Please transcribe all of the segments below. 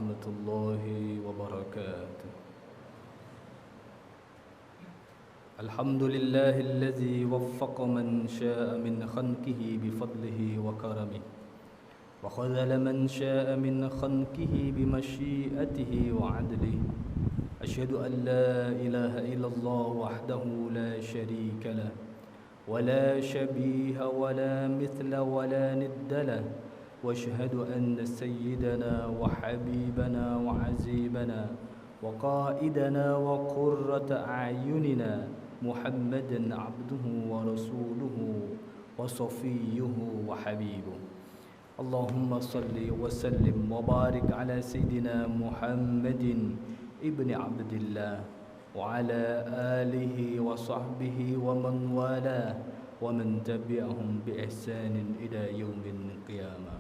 ورحمة الله وبركاته. الحمد لله الذي وفق من شاء من خلقه بفضله وكرمه، وخذل من شاء من خلقه بمشيئته وعدله. أشهد أن لا إله إلا الله وحده لا شريك له، ولا شبيه ولا مثل ولا ند له. واشهد أن سيدنا وحبيبنا وعزيبنا وقائدنا وقرة أعيننا محمدا عبده ورسوله وصفيه وحبيبه. اللهم صل وسلم وبارك على سيدنا محمد ابن عبد الله وعلى آله وصحبه ومن والاه ومن تبعهم بإحسان إلى يوم القيامة.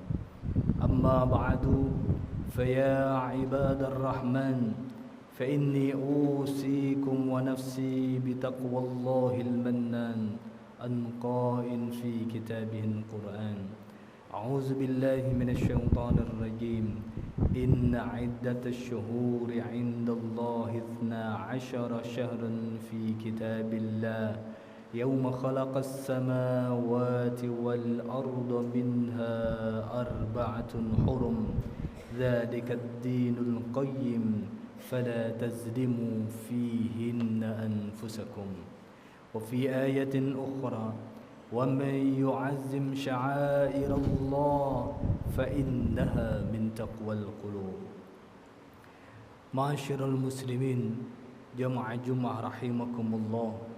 أما بعد، فيا عباد الرحمن، فإني أوصيكم ونفسي بتقوى الله المنان القائل في كتابه القرآن: أعوذ بالله من الشيطان الرجيم. إن عدة الشهور عند الله 12 شهرا في كتاب الله يوم خلق السماوات والأرض منها 4 حرم ذلك الدين القيم فلا تظلموا فيهن أنفسكم. وفي آية أخرى: ومن يعظم شعائر الله فإنها من تقوى القلوب. Ma'asyiral muslimin, jamaah Jumat rahimakumullah.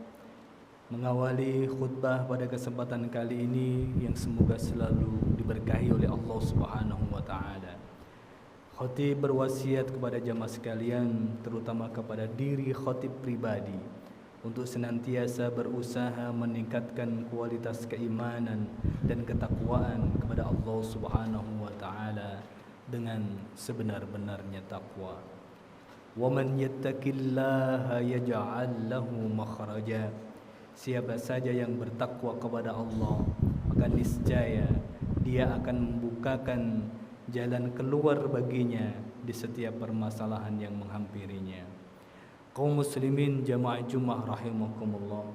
Mengawali khutbah pada kesempatan kali ini yang semoga selalu diberkahi oleh Allah Subhanahu wa taala. Khatib berwasiat kepada jamaah sekalian, terutama kepada diri khatib pribadi, untuk senantiasa berusaha meningkatkan kualitas keimanan dan ketakwaan kepada Allah Subhanahu wa taala dengan sebenar-benarnya takwa. Wa man yattaqillaha yaj'al lahu makhraja. Siapa saja yang bertakwa kepada Allah, maka niscaya dia akan membukakan jalan keluar baginya di setiap permasalahan yang menghampirinya. Kaum muslimin jamaah Jumat rahimakumullah,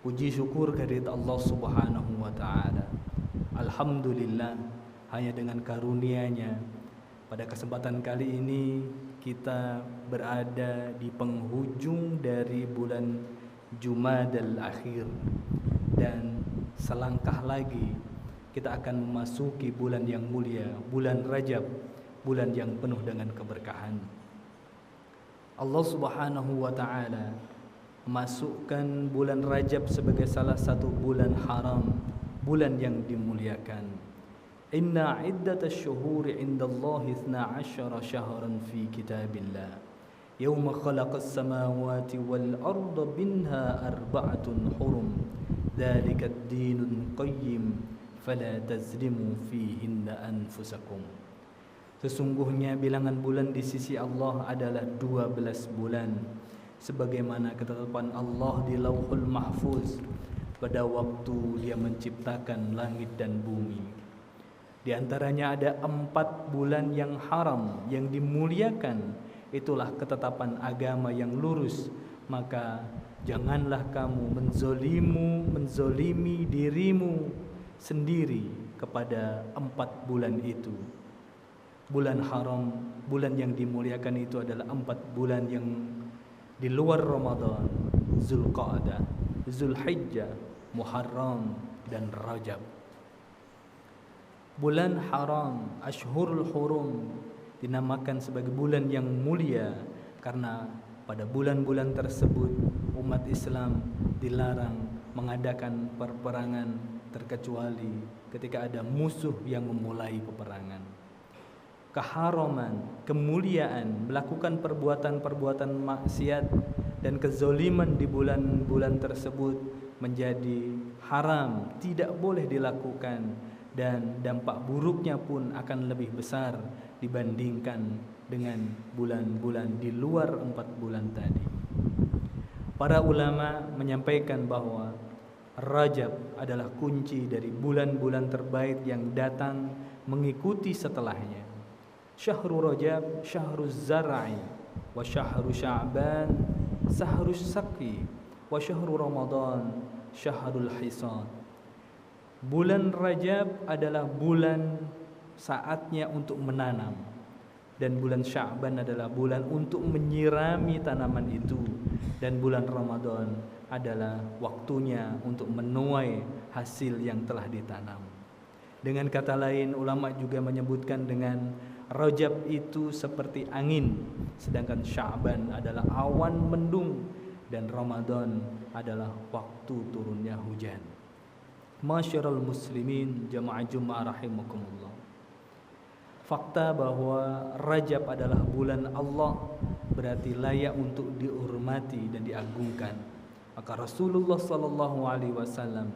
puji syukur kehadirat Allah Subhanahu wa taala. Alhamdulillah, hanya dengan karunia-Nya pada kesempatan kali ini kita berada di penghujung dari bulan Jumadal Akhir, dan selangkah lagi kita akan memasuki bulan yang mulia, bulan Rajab, bulan yang penuh dengan keberkahan. Allah Subhanahu wa taala memasukkan bulan Rajab sebagai salah satu bulan haram, bulan yang dimuliakan. Inna iddatash syuhuri 'indallahi 12 syahran fi kitabillah yawma khalaqas samawati wal arda minha 4 hurum dzalika ad-dinul qayyim fala tazlimu fihinna anfusakum. Sesungguhnya bilangan bulan di sisi Allah adalah 12 bulan, sebagaimana ketetapan Allah di Lauhul Mahfuz pada waktu Dia menciptakan langit dan bumi. Di antaranya ada 4 bulan yang haram, yang dimuliakan. Itulah ketetapan agama yang lurus. Maka janganlah kamu menzolimi dirimu sendiri kepada 4 bulan itu. Bulan haram, bulan yang dimuliakan itu adalah 4 bulan yang di luar Ramadan: Zulqa'dah, Zulhijjah, Muharram, dan Rajab. Bulan haram, Ashhurul Hurum, dinamakan sebagai bulan yang mulia karena pada bulan-bulan tersebut umat Islam dilarang mengadakan perperangan terkecuali ketika ada musuh yang memulai peperangan. Keharaman, kemuliaan melakukan perbuatan-perbuatan maksiat dan kezoliman di bulan-bulan tersebut menjadi haram, tidak boleh dilakukan, dan dampak buruknya pun akan lebih besar dibandingkan dengan bulan-bulan di luar 4 bulan tadi. Para ulama menyampaikan bahwa Rajab adalah kunci dari bulan-bulan terbaik yang datang mengikuti setelahnya. Syahrul Rajab syahruz zar'i wa syahru Sya'ban syahrus saqi wa syahru Ramadan syahrul hisad. Bulan Rajab adalah bulan saatnya untuk menanam, dan bulan Sya'ban adalah bulan untuk menyirami tanaman itu, dan bulan Ramadan adalah waktunya untuk menuai hasil yang telah ditanam. Dengan kata lain, ulama juga menyebutkan dengan Rajab itu seperti angin, sedangkan Sya'ban adalah awan mendung, dan Ramadan adalah waktu turunnya hujan. Masyarul muslimin jamaah Jumat rahimakumullah. Fakta bahwa Rajab adalah bulan Allah berarti layak untuk dihormati dan diagungkan. Maka Rasulullah sallallahu alaihi wasallam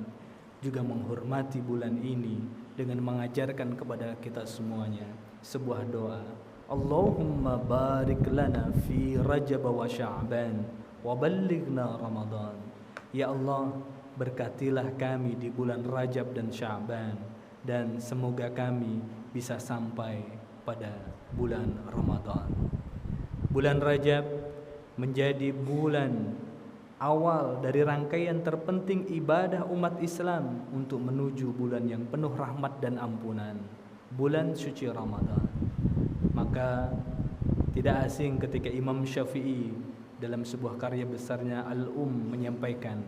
juga menghormati bulan ini dengan mengajarkan kepada kita semuanya sebuah doa. Allahumma barik lana fi Rajab wa Sya'ban wa ballighna Ramadan. Ya Allah, berkatilah kami di bulan Rajab dan Sya'ban, dan semoga kami bisa sampai pada bulan Ramadan. Bulan Rajab menjadi bulan awal dari rangkaian terpenting ibadah umat Islam untuk menuju bulan yang penuh rahmat dan ampunan, bulan suci Ramadan. Maka tidak asing ketika Imam Syafi'i dalam sebuah karya besarnya menyampaikan,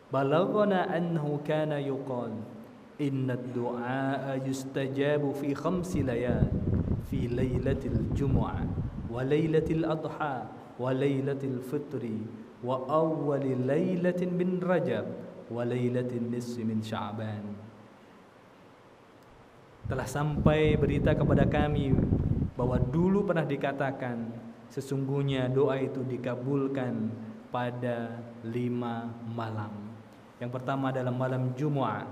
balaghana annahu kana yuqal inna ad-du'a yustajabu fi khamsi layal fi lailatil jumu'ah wa lailatil adha wa lailatil fitri wa awwali lailatin min Rajab wa lailatin nisfi min Sya'ban. Telah sampai berita kepada kami bahwa dulu pernah dikatakan sesungguhnya doa itu dikabulkan pada 5 malam. Yang pertama adalah malam Jumu'ah,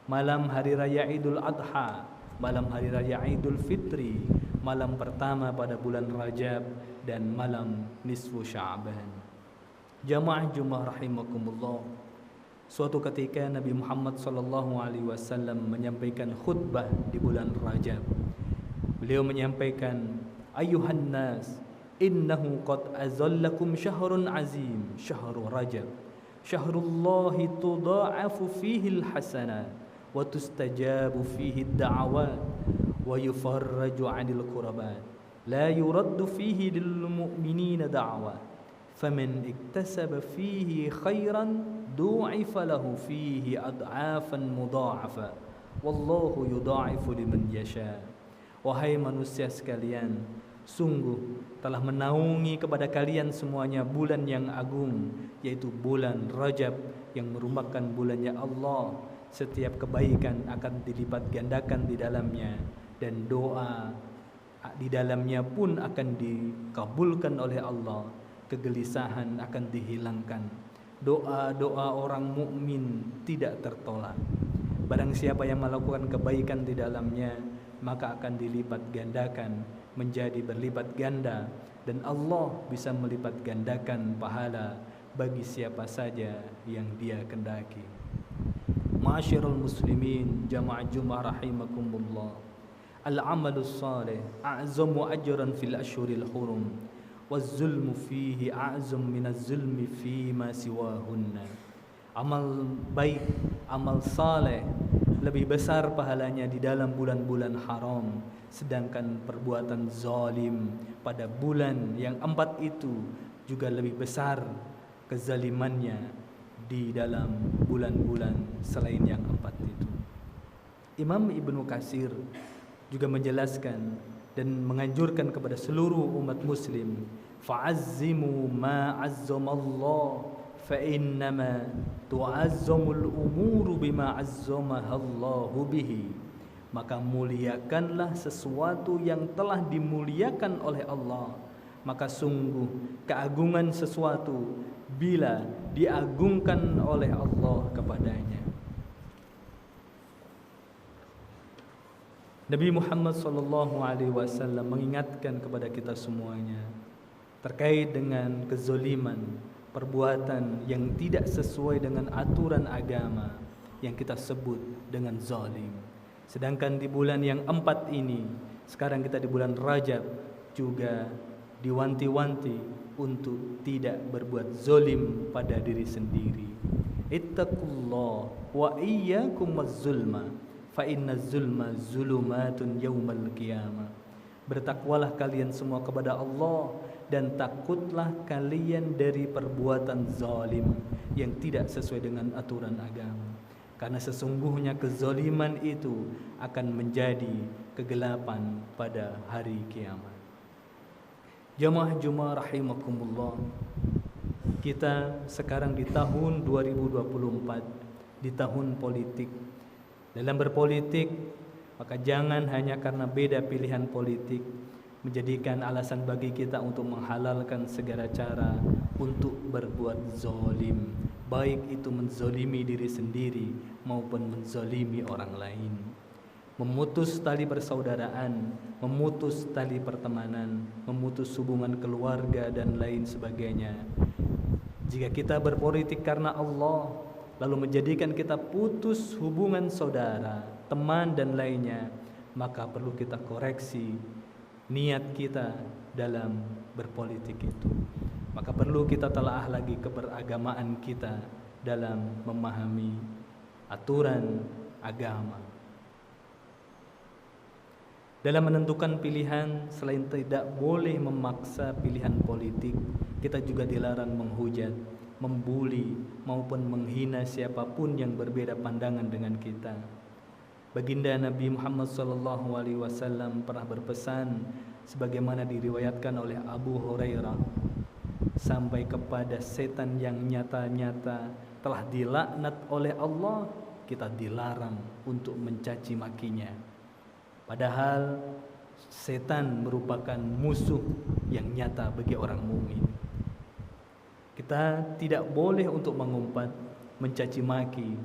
malam hari raya Idul Adha, malam hari raya Idul Fitri, malam pertama pada bulan Rajab, dan malam nisfu Sya'ban. Jamaah Jumat rahimakumullah. Suatu ketika Nabi Muhammad sallallahu alaihi wasallam menyampaikan khutbah di bulan Rajab. Beliau menyampaikan, ayuhan nas, innahu qad azallakum syahrun azim, syahrul Rajab, syahrullahi tudha'afu fihi alhasanat wa tustajabu fihi ad-da'awat wa yufarraju 'anil kurabat, la yuraddu fihi lil mu'minina da'wat, faman iktasaba fihi khairan du'ifa lahu fihi ad'afan mudha'afa wallahu yudha'ifu liman yasha. Wahai manusia sekalian, sungguh telah menaungi kepada kalian semuanya bulan yang agung, yaitu bulan Rajab yang merupakan bulannya Allah. Setiap kebaikan akan dilipat gandakan di dalamnya, dan doa di dalamnya pun akan dikabulkan oleh Allah. Kegelisahan akan dihilangkan. Doa-doa orang mukmin tidak tertolak. Barang siapa yang melakukan kebaikan di dalamnya, maka akan dilipat gandakan menjadi berlipat ganda, dan Allah bisa melipat gandakan pahala bagi siapa saja yang Dia kehendaki. Ma'asyiral muslimin jamaah Jumat rahimakumullah. Al-amalus salih a'zamu ajran fil ashhuril hurum waz-zulmu fihi a'zam minaz zulmi fima siwahunna. Amal baik, amal saleh lebih besar pahalanya di dalam bulan-bulan haram, sedangkan perbuatan zalim pada bulan yang 4 itu juga lebih besar kezalimannya di dalam bulan-bulan selain yang 4 itu. Imam Ibnu Katsir juga menjelaskan dan menganjurkan kepada seluruh umat muslim, fa'azzimu ma 'azzamallah fa innama tu'azzamul umuru bima 'azzamahallahu bihi. Maka muliakanlah sesuatu yang telah dimuliakan oleh Allah. Maka sungguh keagungan sesuatu bila diagungkan oleh Allah kepadanya. Nabi Muhammad sallallahu alaihi wasallam mengingatkan kepada kita semuanya terkait dengan kezaliman, perbuatan yang tidak sesuai dengan aturan agama yang kita sebut dengan zalim. Sedangkan di bulan yang 4 ini Sekarang kita di bulan Rajab juga diwanti-wanti untuk tidak berbuat zolim pada diri sendiri. Ittaqullah wa iyyakum az-zulma fa inna zulma zulumatun yaumal qiyamah. Bertakwalah kalian semua kepada Allah dan takutlah kalian dari perbuatan zalim yang tidak sesuai dengan aturan agama. Karena sesungguhnya kezaliman itu akan menjadi kegelapan pada hari kiamat. Jamaah Jumat rahimakumullah. Kita sekarang di tahun 2024, di tahun politik. Dalam berpolitik, maka jangan hanya karena beda pilihan politik menjadikan alasan bagi kita untuk menghalalkan segala cara untuk berbuat zalim, baik itu menzalimi diri sendiri maupun menzalimi orang lain. Memutus tali persaudaraan, memutus tali pertemanan, memutus hubungan keluarga dan lain sebagainya. Jika kita berpolitik karena Allah, lalu menjadikan kita putus hubungan saudara, teman dan lainnya, maka perlu kita koreksi niat kita dalam berpolitik itu. Maka perlu kita telaah lagi keberagamaan kita dalam memahami aturan agama. Dalam menentukan pilihan, selain tidak boleh memaksa pilihan politik, kita juga dilarang menghujat, membuli maupun menghina siapapun yang berbeda pandangan dengan kita. Baginda Nabi Muhammad SAW pernah berpesan sebagaimana diriwayatkan oleh Abu Hurairah, sampai kepada setan yang nyata-nyata telah dilaknat oleh Allah, kita dilarang untuk mencaci makinya. Padahal setan merupakan musuh yang nyata bagi orang mukmin. Kita tidak boleh untuk mengumpat, mencaci maki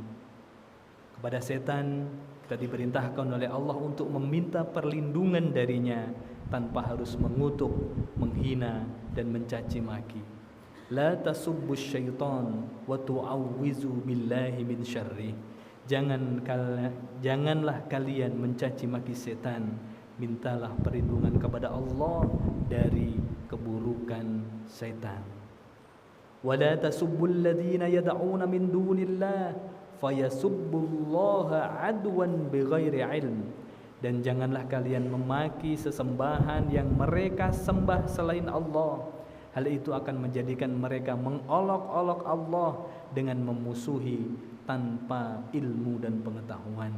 kepada setan. Kita diperintahkan oleh Allah untuk meminta perlindungan darinya tanpa harus mengutuk, menghina dan mencaci maki. La tasubbu syaitan wa tu'awwizu billahi min syarrih. Janganlah kalian mencaci maki setan, mintalah perlindungan kepada Allah dari keburukan setan. Wa la tasubbul ladzina yad'una min dunillah fayasubbullaha adwan bighairi ilm. Dan janganlah kalian memaki sesembahan yang mereka sembah selain Allah. Hal itu akan menjadikan mereka mengolok-olok Allah dengan memusuhi tanpa ilmu dan pengetahuan.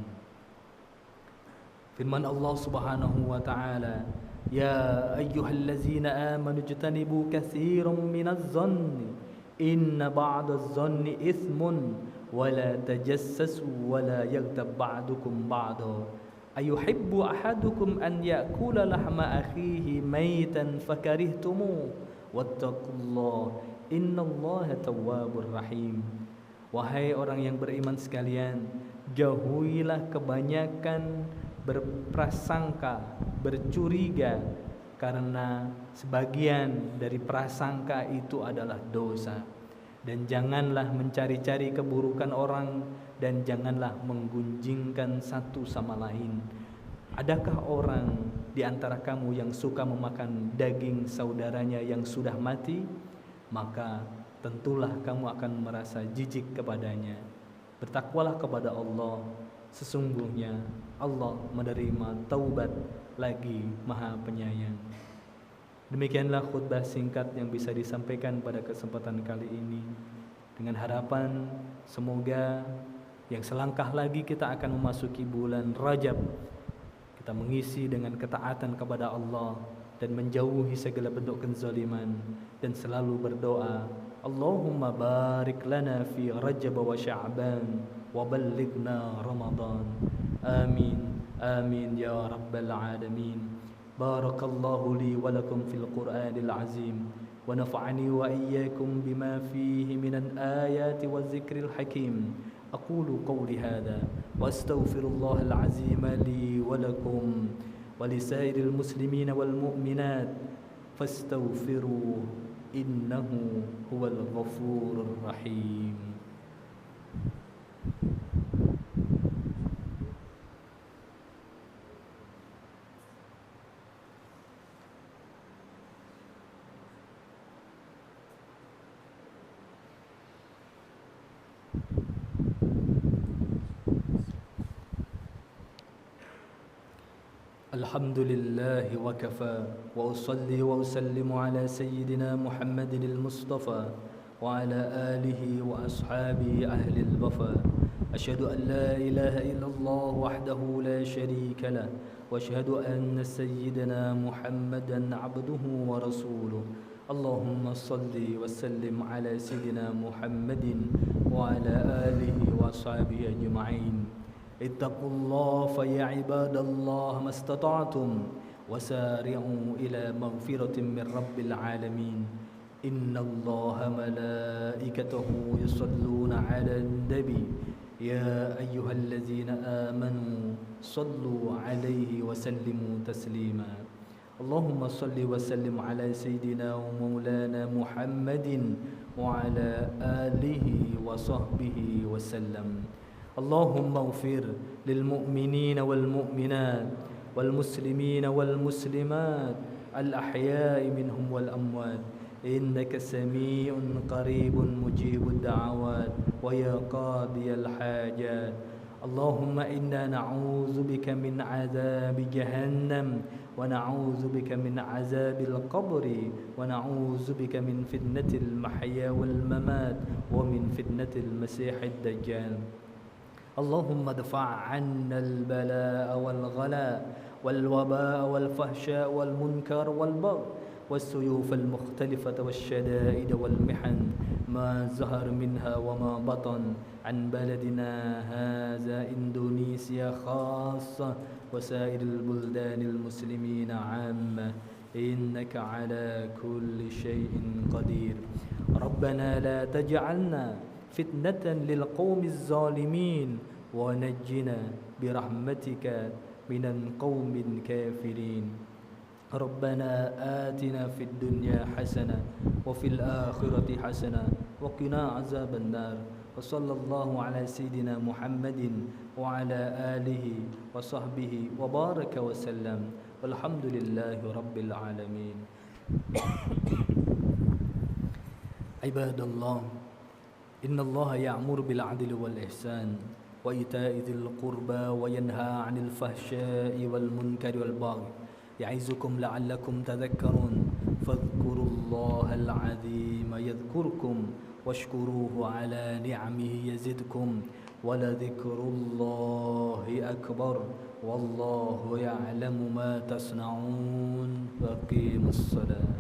Firman Allah Subhanahu wa taala, "Ya ayyuhallazina amanu ijtanibu katsiran minadh-dhanni inna ba'dadh-dhanni itsmun wa la tajassasu wa la yaghtab ba'dukum ba'da ayuhibbu ahadukum an ya'kula lahma akhihi maitan fakarihtumu wattaqullaha innallaha tawwabur rahim." Wahai orang yang beriman sekalian, jauhilah kebanyakan berprasangka, bercuriga, karena sebagian dari prasangka itu adalah dosa. Dan janganlah mencari-cari keburukan orang, dan janganlah menggunjingkan satu sama lain. Adakah orang di antara kamu yang suka memakan daging saudaranya yang sudah mati? Maka tentulah kamu akan merasa jijik kepadanya. Bertakwalah kepada Allah, sesungguhnya Allah menerima taubat lagi Maha Penyayang. Demikianlah khutbah singkat yang bisa disampaikan pada kesempatan kali ini, dengan harapan semoga yang selangkah lagi kita akan memasuki bulan Rajab, kita mengisi dengan ketaatan kepada Allah dan menjauhi segala bentuk kezaliman, dan selalu berdoa, Allahumma barik lana fi Rajab wa Sya'ban wa ballighna Ramadan. Amin. Amin ya rabbal alamin. Barakallahu li wa lakum fil Qur'anil azim wa nafa'ani wa iyyakum bima fihi minal ayati wa dzikril hakim. Aqulu qawli hadha wa astaghfirullahal azim li wa lakum wa lisairil muslimin wal mu'minat fastaghfiruhu innahu huwal ghafurur rahim. الحمد لله وكفى وأصلي وأسلم على سيدنا محمد المصطفى وعلى آله وأصحابه أهل الوفا. أشهد أن لا إله إلا الله وحده لا شريك له، وأشهد أن سيدنا محمدا عبده ورسوله. اللهم صل وسلم على سيدنا محمد وعلى آله وأصحابه أجمعين. اتقوا الله فيا عباد الله ما استطعتم، وسارعوا إلى مغفرة من رب العالمين. إن الله ملائكته يصلون على النبي يا أيها الذين آمنوا صلوا عليه وسلموا تسليما. اللهم صل وسلم على سيدنا ومولانا محمد وعلى آله وصحبه وسلم. اللهم اغفر للمؤمنين والمؤمنات والمسلمين والمسلمات الأحياء منهم والأموات، إنك سميع قريب مجيب الدعوات ويا قاضي الحاجات. اللهم إنا نعوذ بك من عذاب جهنم، ونعوذ بك من عذاب القبر، ونعوذ بك من فتنة المحيا والممات ومن فتنة المسيح الدجال. اللهم ادفع عنا البلاء والغلاء والوباء والفحشاء والمنكر والبغي والسيوف المختلفة والشدائد والمحن ما ظهر منها وما بطن عن بلدنا هذا إندونيسيا خاصة وسائر البلدان المسلمين عامة، إنك على كل شيء قدير. ربنا لا تجعلنا فتنة للقوم الظالمين، ونجنا برحمتك من القوم الكافرين. ربنا آتنا في الدنيا حسنة وفي الآخرة حسنة وقنا عذاب النار. وصلى الله على سيدنا محمد وعلى آله وصحبه وبارك وسلم، والحمد لله رب العالمين. عباد الله، إن الله يأمر بالعدل والإحسان وإيتاء ذي القربى وينهى عن الفحشاء والمنكر والبغي يعظكم لعلكم تذكرون. فاذكروا الله العظيم يذكركم واشكروه على نعمه يزدكم ولذكر الله أكبر والله يعلم ما تصنعون. فأقيموا الصلاة.